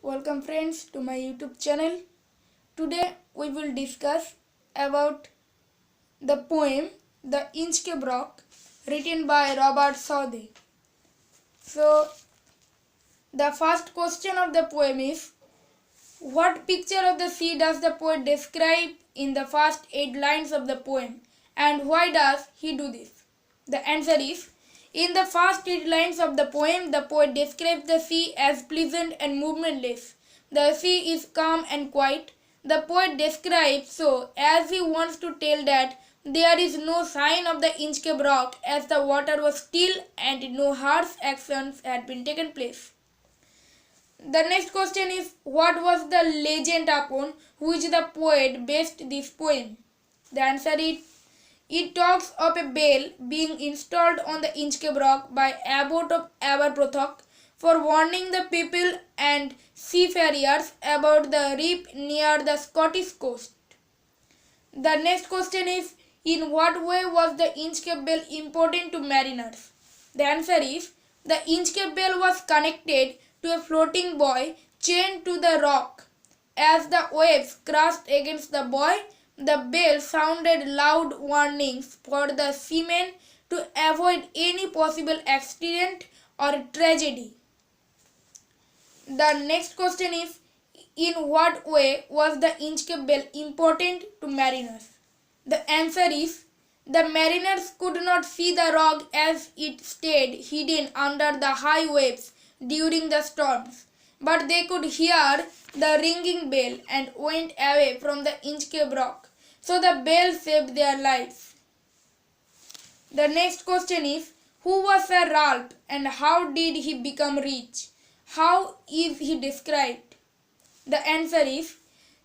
Welcome friends to my YouTube channel. Today we will discuss about the poem The Inchcape Rock written by Robert Southey. So the first question of the poem is, what picture of the sea does the poet describe in the first 8 lines of the poem, and why does he do this? The answer is, in the first 8 lines of the poem, the poet describes the sea as pleasant and movementless. The sea is calm and quiet. The poet describes so as he wants to tell that there is no sign of the Inchcape Rock, as the water was still and no harsh actions had been taken place. The next question is, what was the legend upon which the poet based this poem? The answer is, it talks of a bell being installed on the Inchcape Rock by Abbot of Aberbrothock for warning the people and seafarers about the reef near the Scottish coast. The next question is, in what way was the Inchcape bell important to mariners? The answer is, the Inchcape bell was connected to a floating buoy chained to the rock. As the waves crashed against the buoy, the bell sounded loud warnings for the seamen to avoid any possible accident or tragedy. The next question is, in what way was the Inchcape bell important to mariners? The answer is, the mariners could not see the rock as it stayed hidden under the high waves during the storms, but they could hear the ringing bell and went away from the Inchcape Rock, so the bell saved their lives. The next question is, who was Sir Ralph and how did he become rich? How is he described? The answer is,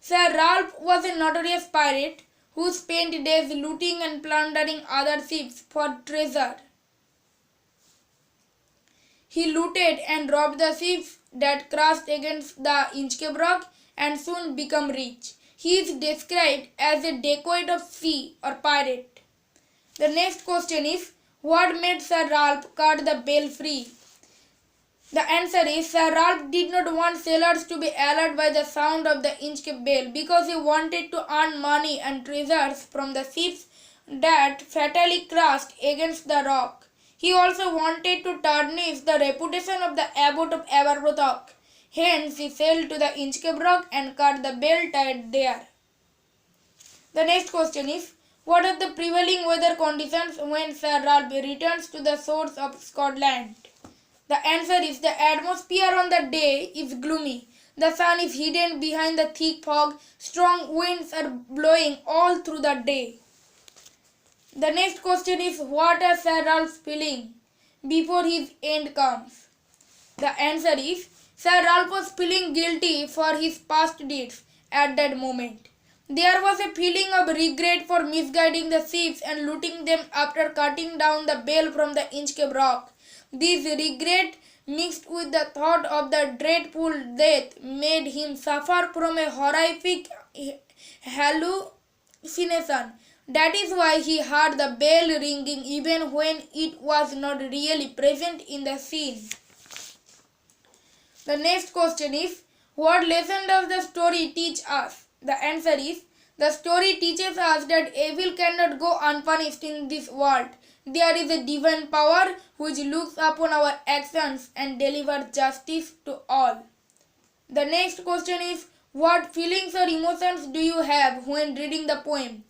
Sir Ralph was a notorious pirate who spent days looting and plundering other ships for treasure. He looted and robbed the ships that crashed against the Inchcape Rock and soon became rich. He is described as a dacoit of sea or pirate. The next question is, what made Sir Ralph cut the bell free? The answer is, Sir Ralph did not want sailors to be alerted by the sound of the Inchcape bell because he wanted to earn money and treasures from the ships that fatally crashed against the rock. He also wanted to tarnish the reputation of the Abbot of Aberbrothock. Hence, he sailed to the Inchcape Rock and cut the bell tied there. The next question is, what are the prevailing weather conditions when Sir Ralph returns to the shores of Scotland? The answer is, the atmosphere on the day is gloomy. The sun is hidden behind the thick fog. Strong winds are blowing all through the day. The next question is, what are Sir Ralph's feeling before his end comes? The answer is, Sir Ralph was feeling guilty for his past deeds at that moment. There was a feeling of regret for misguiding the ships and looting them after cutting down the bell from the Inchcape Rock. This regret, mixed with the thought of the dreadful death, made him suffer from a horrific hallucination. That is why he heard the bell ringing even when it was not really present in the scene. The next question is, what lesson does the story teach us? The answer is, the story teaches us that evil cannot go unpunished in this world. There is a divine power which looks upon our actions and delivers justice to all. The next question is, what feelings or emotions do you have when reading the poem?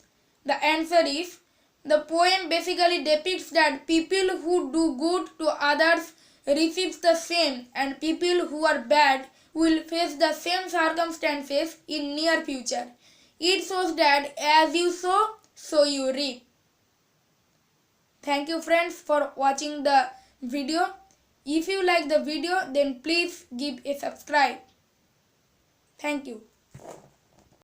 The answer is, the poem basically depicts that people who do good to others receive the same, and people who are bad will face the same circumstances in near future. It shows that as you sow, so you reap. Thank you friends for watching the video. If you like the video, then please give a subscribe. Thank you.